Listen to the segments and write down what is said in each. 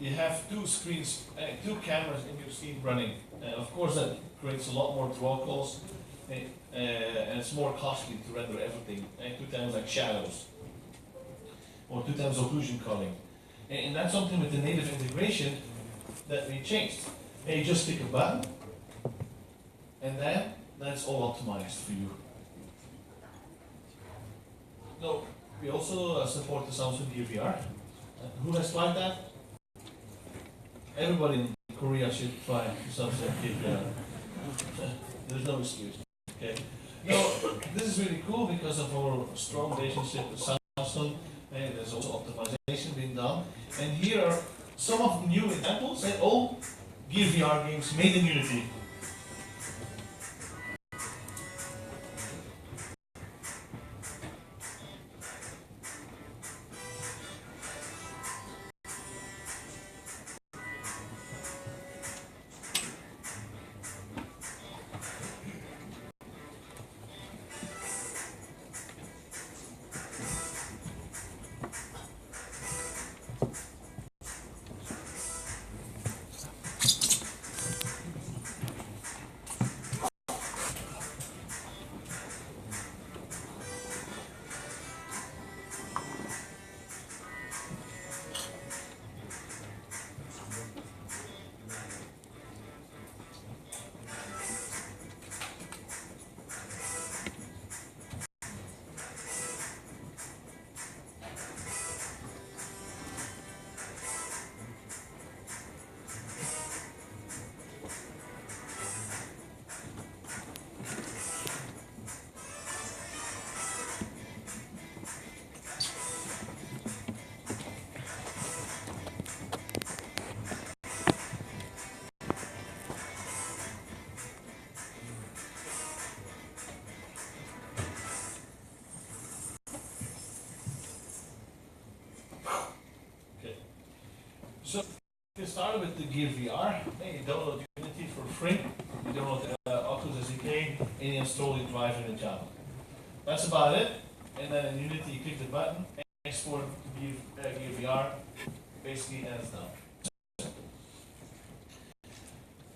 you have two screens, two cameras in your scene running. Of course, that creates a lot more draw calls, and it's more costly to render everything. 2 times like shadows, or 2 times occlusion culling. And that's something with the native integration that we changed. And you just click a button, and then that's all optimized for you. No, we also support the Samsun Ryu. Who has tried that? Everybody in Korea should try the Samsun Ryu. There's no excuse. Okay. No, this is really cool because of our strong relationship with Samsung. And there's also optimization being done. And here are some of the new examples and all Gear VR games made in Unity. So, get started with the Gear VR. You download Unity for free. You download Oculus SDK, and you install the driver in Java. That's about it. And then in Unity, you click the button, export to Gear VR, basically, and it's done.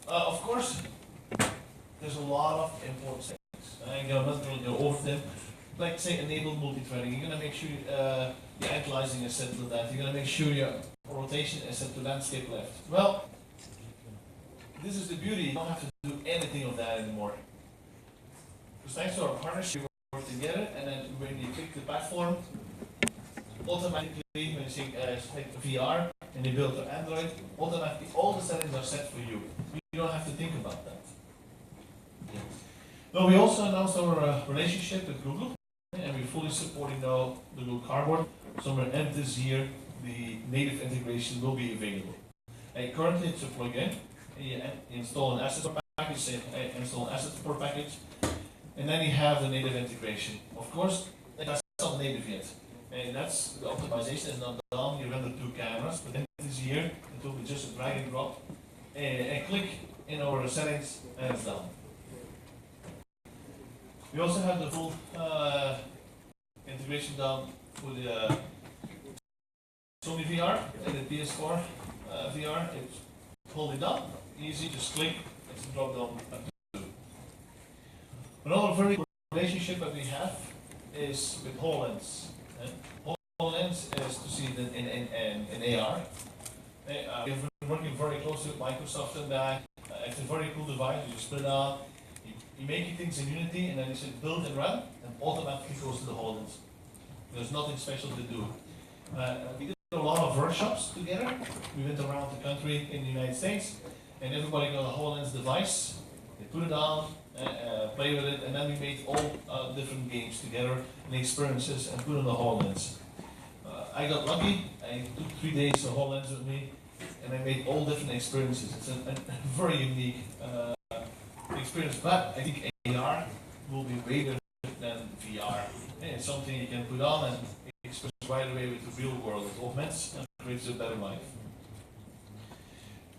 Of course, there's a lot of important things. I'm not going to go over them. Like, say, enable multi-threading. You're going to make sure your analyzing is set to that. You're going to make sure your rotation is set to landscape left. Well, this is the beauty. You don't have to do anything of that anymore. Because thanks to our partnership, we work together, and then when you click the platform, automatically, when you say VR, and you build to Android, automatically all the settings are set for you. You don't have to think about that. Now, we also announced our relationship with Google, and we're fully supporting now the Google Cardboard. Somewhere end this year, the native integration will be available. Currently, it's a plugin. You install an asset support package, install an asset support package, and then you have the native integration. Of course, that's not native yet. And that's the optimization is not done. You render 2 cameras, but then this year it will be just a drag and drop, and click in our settings, and it's done. We also have the full integration done for the Sony VR and the PS4 VR. It's totally done. Easy, just click, it's a drop down. Another very good relationship that we have is with HoloLens. HoloLens is to see it in AR. We've been working very closely with Microsoft and it's a very cool device. You just put it on, you make things in Unity, and then you say build and run, and automatically goes to the HoloLens. There's nothing special to do. We did a lot of workshops together. We went around the country in the United States, and everybody got a HoloLens device. They put it on, play with it, and then we made all different games together and experiences and put on the HoloLens. I got lucky. I took 3 days of HoloLens with me, and I made all different experiences. It's a very unique experience, but I think AR will be way better than VR. It's something you can put on and experience right away with the real world. It augments and creates a better life.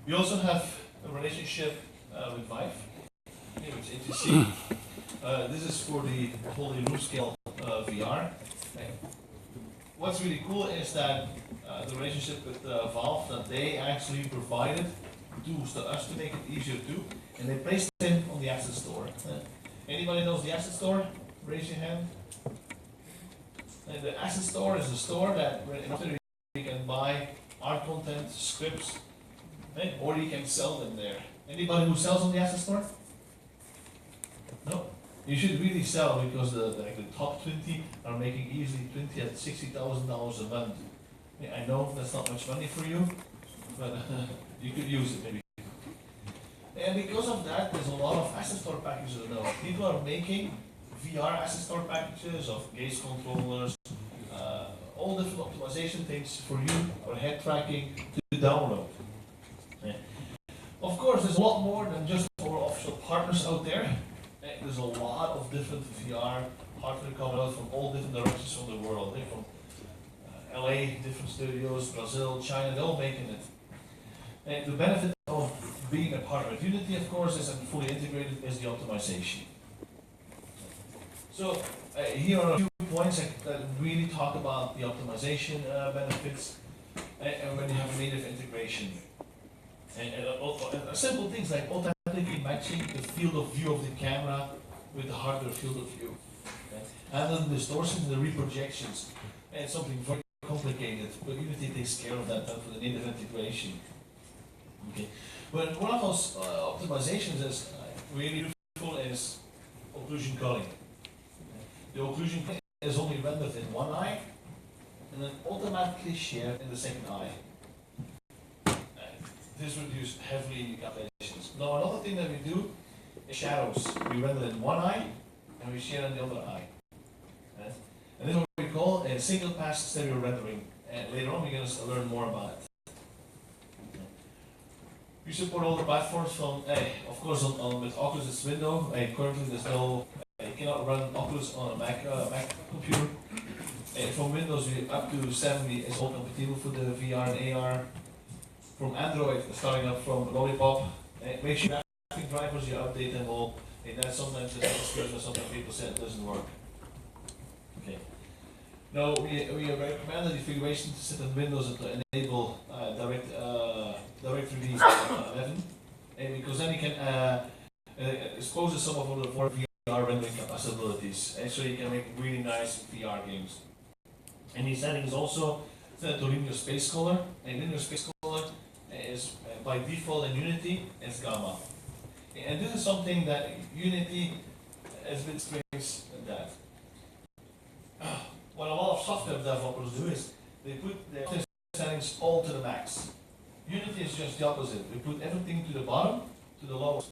We also have a relationship with Vive, with ATC. This is for the whole room scale VR. what's really cool is that the relationship with Valve, that they actually provided tools to us to make it easier too, and they placed them on the asset store. Anybody knows the asset store? Raise your hand. And the asset store is a store that you can buy art content, scripts, or you can sell them there. Anybody who sells on the asset store? No. You should really sell, because the top 20 are making easily $20,000 at $60,000 a month. Yeah, I know that's not much money for you, but you could use it maybe. And because of that, there's a lot of asset store packages now. People are making VR asset store packages of gaze controllers, all different optimization things for you, or head tracking to download. Yeah. Of course, there's a lot more than just our official partners out there. There's a lot of different VR hardware coming out from all different directions from the world. From LA, different studios, Brazil, China, they're all making it. And the benefit of being a partner of Unity, of course, is and fully integrated is the optimization. So here are a few points that really talk about the optimization benefits, and when you have native integration. And simple things like automatically matching the field of view of the camera with the hardware field of view. And then the distortions and the reprojections. And something very complicated, but Unity takes care of that for the native integration. Okay. But one of those optimizations is really useful is occlusion culling. The occlusion is only rendered in one eye and then automatically shared in the second eye. This reduces heavily calculations. Now another thing that we do is shadows. We render in one eye and we share in the other eye. Right? And this is what we call a single pass stereo rendering. And later on we're going to learn more about it. We support all the platforms from, of course, with Oculus it's Windows. Currently there's no, you cannot run Oculus on a Mac computer. From Windows up to 70 is all compatible for the VR and AR. From Android, starting up from Lollipop, make sure graphic drivers you update them all. And that sometimes it's expression, sometimes people say it doesn't work. Okay. Now we recommend the configuration to sit on Windows and to enable direct release 11, and because then you can expose some of the VR rendering possibilities, and so you can make really nice VR games. And these settings also set to linear space color, and linear space color is by default in Unity is gamma. And this is something that Unity has been experienced in that. What a lot of software developers do is they put their settings all to the max. Unity is just the opposite. We put everything to the bottom, to the lowest.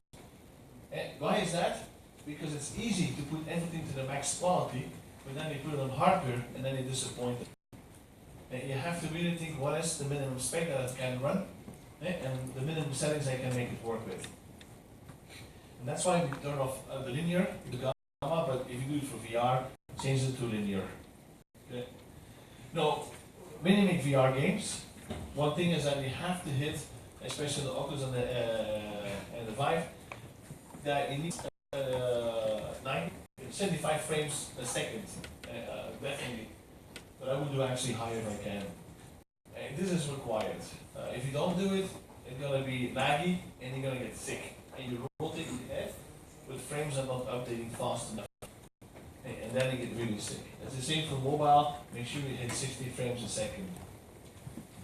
And why is that? Because it's easy to put everything to the max quality, but then you put it on hardware and then you're disappointed. And you have to really think what is the minimum spec that it can run, and the minimum settings I can make it work with. And that's why we turn off the linear, the gamma, but if you do it for VR, change it to linear. Okay. Now, when you make VR games, one thing is that you have to hit, especially the Oculus and the Vive, that you need 75 frames a second, definitely. But I will do actually higher if I can. And this is required. If you don't do it, it's going to be laggy and you're going to get sick. And you rotate the head, but frames are not updating fast enough. And then you get really sick. It's the same for mobile. Make sure you hit 60 frames a second.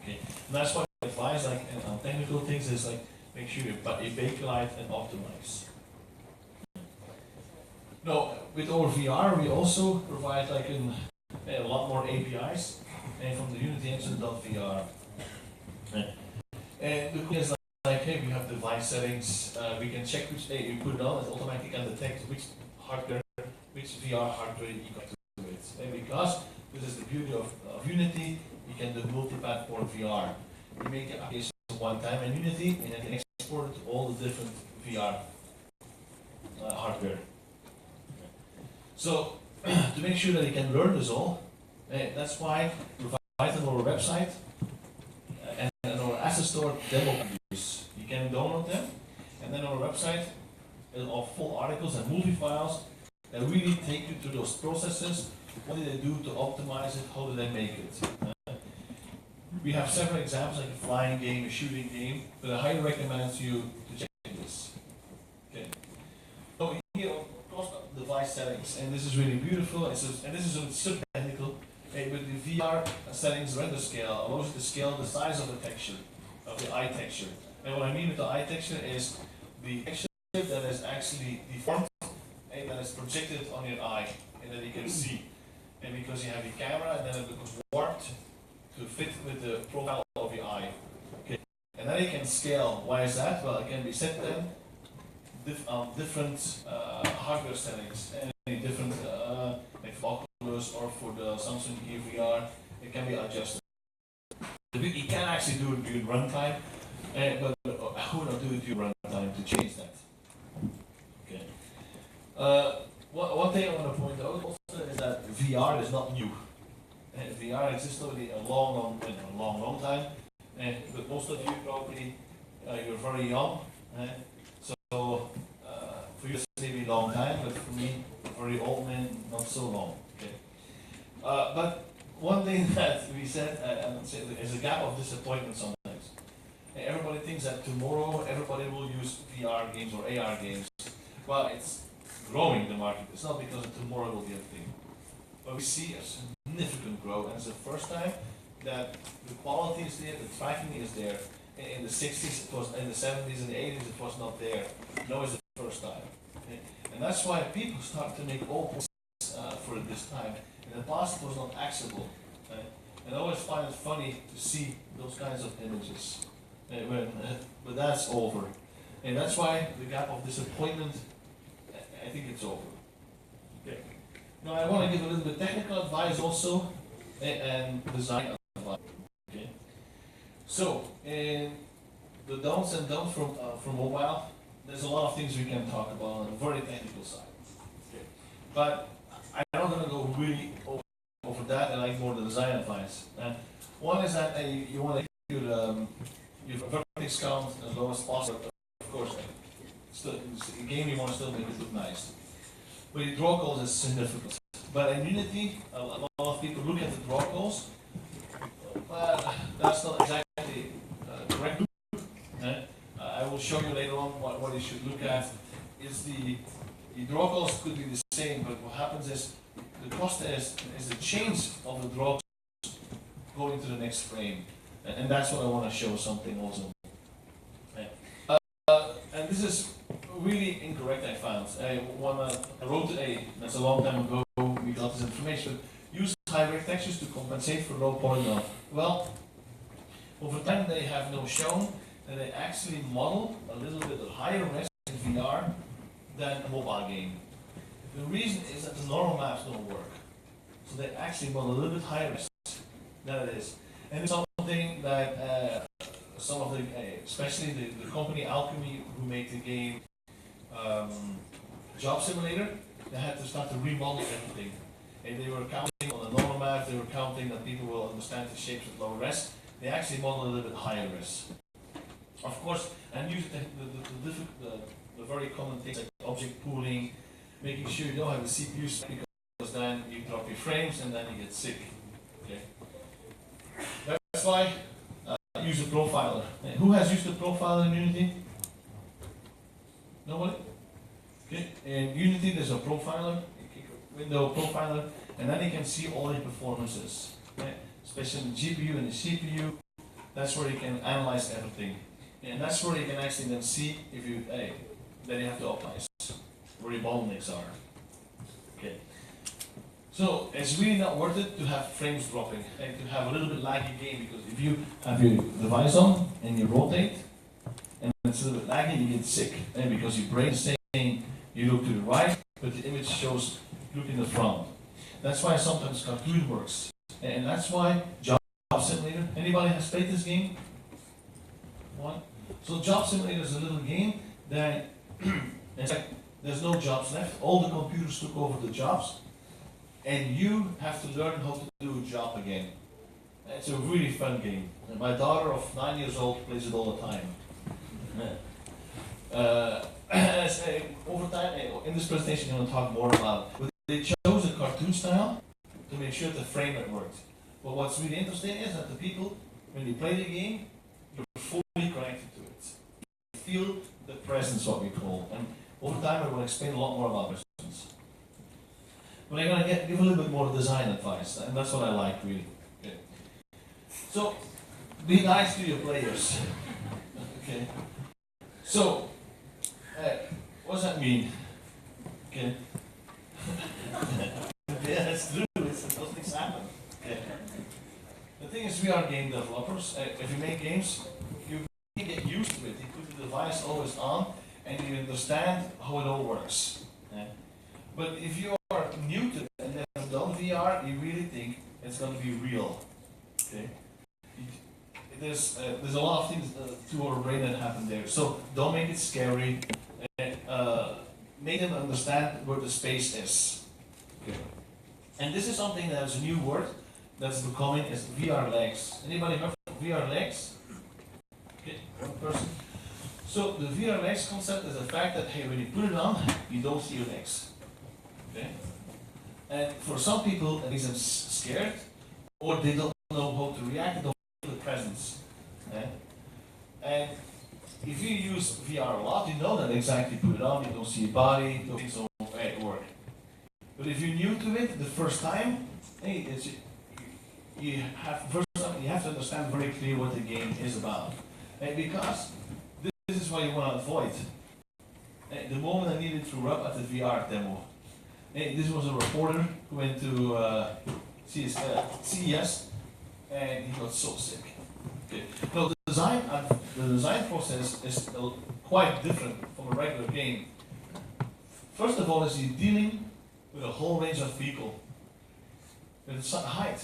Okay. And that's why I advise, like, on technical things, is like make sure you bakelite and optimize. Now, with our VR, we also provide like a lot more APIs, and from the Unity Engine.VR. And the cool is like, hey, we have device settings. We can check which you put it on. It automatically can detect which hardware, which VR hardware you got to it. And because this is the beauty of Unity, you can do multi-platform VR. You make the application one time in Unity, and you can export it to all the different VR hardware. So, to make sure that you can learn this all, that's why we provide on our website and our asset store demo videos. You can download them, and then on our website are full articles and movie files that really take you through those processes what did they do to optimize it? How did they make it? We have several examples, like a flying game, a shooting game, but I highly recommend you to check this. Okay. So here, across device settings, and this is really beautiful. And this is super technical. With the VR settings, render scale allows you to scale the size of the texture, of the eye texture. And what I mean with the eye texture is the texture that is actually deformed and that is projected on your eye, and that you can see. And because you have your camera, and then it becomes warped to fit with the profile of your eye. Okay. And then you can scale. Why is that? Well, it can be set then different hardware settings, and different like for Oculus or for the Samsun Ryu VR, it can be adjusted. You can actually do it during runtime, but who not do it during runtime to change that? Okay. One thing I want to point out also is that VR is not new. VR exists already a long time. But most of you probably you're very young. So for you it's maybe a long time, but for me, a very old man, not so long. Okay. But one thing that we said, is a gap of disappointment sometimes. Everybody thinks that tomorrow everybody will use VR games or AR games. Well, it's growing the market. It's not because tomorrow will be a thing. But we see a significant growth, and it's the first time that the quality is there, the tracking is there. In the 60s, it was, in the 70s and the 80s, it was not there. Now it's the first time. Okay? And that's why people start to make open for this time. In the past, it was not accessible. Okay? And I always find it funny to see those kinds of images. But that's over. And that's why the gap of disappointment, I think it's over. Okay. Now I want to give a little bit technical advice also, and design advice. Okay. So, in the downs and don'ts from mobile, there's a lot of things we can talk about on a very technical side. Okay. But I'm not going to go really over that, and like more the design advice. One is that you want to keep your vertex count as low as possible. Of course, still, in game you want to still make it look nice. But your draw calls is significant. But in Unity, a lot of people look at the draw calls, but that's not exactly correct. I will show you later on what you should look at. Is the draw calls could be the same, but what happens is the cost is the change of the draw going to the next frame, and that's what I want to show something also. And this is really incorrect, I found. I wrote that's a long time ago, we got this information. Use high-rec textures to compensate for low polygon. Well, over time they have now shown that they actually model a little bit higher res in VR than a mobile game. The reason is that the normal maps don't work. So they actually model a little bit higher res than it is. And it's something that some of the, especially the company Alchemy who made the game Job Simulator, they had to start to remodel everything. And they were counting on the normal map, they were counting that people will understand the shapes with lower res. They actually model a little bit higher res. Of course, and use the very common things like object pooling, making sure you don't have the CPU because then you drop your frames and then you get sick. Okay. That's why use a profiler. And who has used a profiler in Unity? Nobody? Okay. In Unity there's a profiler, you click a window profiler, and then you can see all your performances. Okay. Especially in the GPU and the CPU, that's where you can analyze everything. And that's where you can actually then see if you, then you have to optimize where your bottlenecks are. Okay. So it's really not worth it to have frames dropping and to have a little bit laggy game, because if you have your device on and you rotate and it's a little bit laggy, you get sick. And because your brain is saying you look to the right, but the image shows look in the front. That's why sometimes cartoon works. And that's why Job Simulator, anybody has played this game? One? So Job Simulator is a little game that it's like there's no jobs left. All the computers took over the jobs, and you have to learn how to do a job again. It's a really fun game. And my daughter of 9 years old plays it all the time. Over time, in this presentation I'm going to talk more about it. But they chose a cartoon style to make sure the frame rate worked. But what's really interesting is that the people, when you play the game, you're fully connected to it. You feel the presence, what we call. And over time, I will explain a lot more about presence. But I'm going to give a little bit more design advice, and that's what I like, really. Okay. So, be nice to your players. Okay. So, what does that mean? Okay. Yeah, it's true. Those things happen. Okay. The thing is, we are game developers. If you make games, you get used to it. You put the device always on, and you understand how it all works. Yeah. But if you are new to it and never done VR, you really think it's going to be real. Okay. There's a lot of things to our brain that happen there. So don't make it scary. Make them understand where the space is. Okay. And this is something that is a new word that's becoming is VR legs. Anybody heard of VR legs? Okay, one person. So the VR legs concept is the fact that hey, when you put it on, you don't see your legs. Okay. And for some people, it makes them scared, or they don't know how to react. They don't feel the presence. Okay. And if you use VR a lot, you know that exactly put it on, you don't see your body, you don't so it work. But if you're new to it the first time, hey, you have to understand very clearly what the game is about. And because this is what you want to avoid. The moment I nearly threw up at the VR demo. This was a reporter who went to CES and he got so sick. Okay. Now the design process is quite different from a regular game. First of all, is you're dealing with a whole range of people, with the height,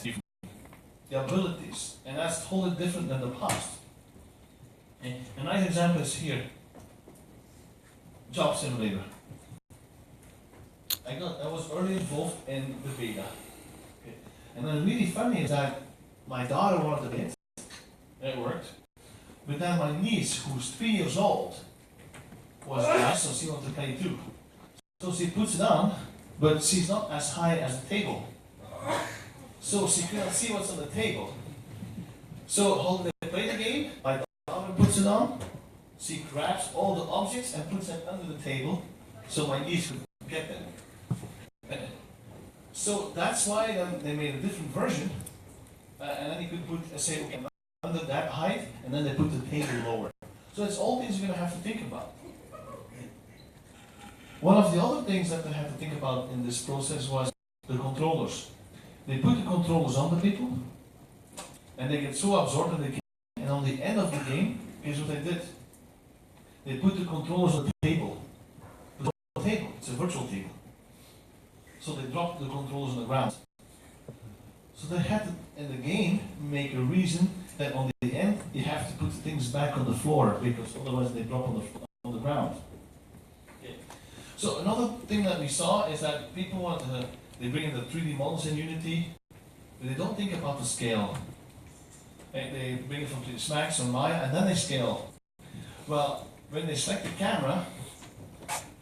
the abilities, and that's totally different than the past. And a nice example is here. Job simulator. I was early involved in the beta. Okay. And then really funny is that my daughter wanted to get it worked. But then my niece, who's 3 years old, was asked, so she wanted to play too. So she puts it on, but she's not as high as the table. So she cannot see what's on the table. So how do they play the game? My daughter puts it on, she grabs all the objects and puts them under the table, so my niece could get them. So that's why then they made a different version, and then you could put, say, okay, under that height, and then they put the table lower. So it's all things you're going to have to think about. One of the other things that they had to think about in this process was the controllers. They put the controllers on the people, and they get so absorbed in the game, and on the end of the game, here's what they did. They put the controllers on the table. The table, it's a virtual table. So they dropped the controllers on the ground. So they had to, in the game, make a reason that on the end, you have to put things back on the floor, because otherwise they drop on the ground. Okay. So another thing that we saw is that people want to, they bring in the 3D models in Unity, but they don't think about the scale. They bring it from 3D Max or Maya, and then they scale. Well, when they select the camera,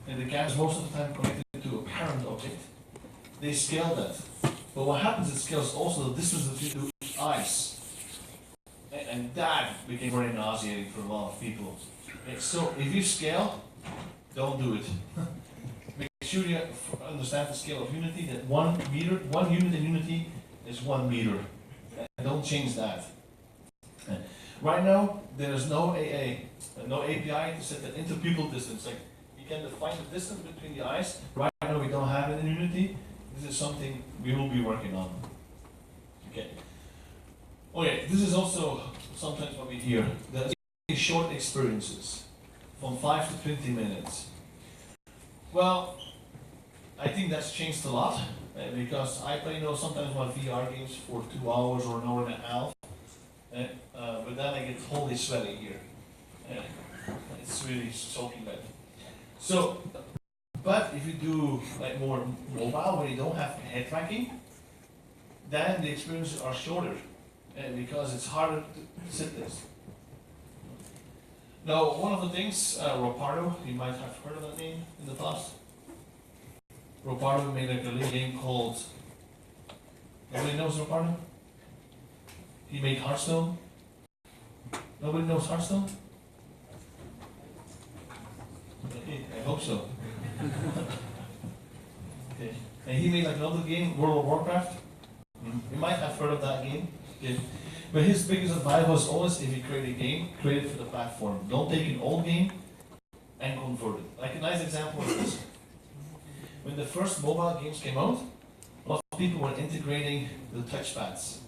and the camera is most of the time connected to a parent object, they scale that. But what happens, it scales also the distance between the eyes. And that became very nauseating for a lot of people. So if you scale, don't do it. Make sure you understand the scale of Unity, that 1 meter, 1 unit in Unity is 1 meter. And don't change that. Right now, there is no API to set the interpupil distance. Like, you can define the distance between the eyes. Right now, we don't have it in Unity. This is something we will be working on. Okay. Okay, this is also sometimes what we hear. There are short experiences, from 5 to 20 minutes. Well, I think that's changed a lot, because I play sometimes my VR games for 2 hours or an hour and a half. But then I get totally sweaty here. It's really soaking wet. So, but if you do like more mobile, where you don't have head tracking, then the experiences are shorter, because it's harder to sit this. Now, one of the things, Ropardo, you might have heard of that name in the past. Ropardo made a little game called Nobody knows Ricardo? He made Hearthstone. Nobody knows Hearthstone? Okay, I hope so. Okay. And he made like another game, World of Warcraft. You might have heard of that game. Okay. But his biggest advice was always, if you create a game, create it for the platform. Don't take an old game and convert it. Like a nice example of this. When the first mobile games came out, a lot of people were integrating the touchpads.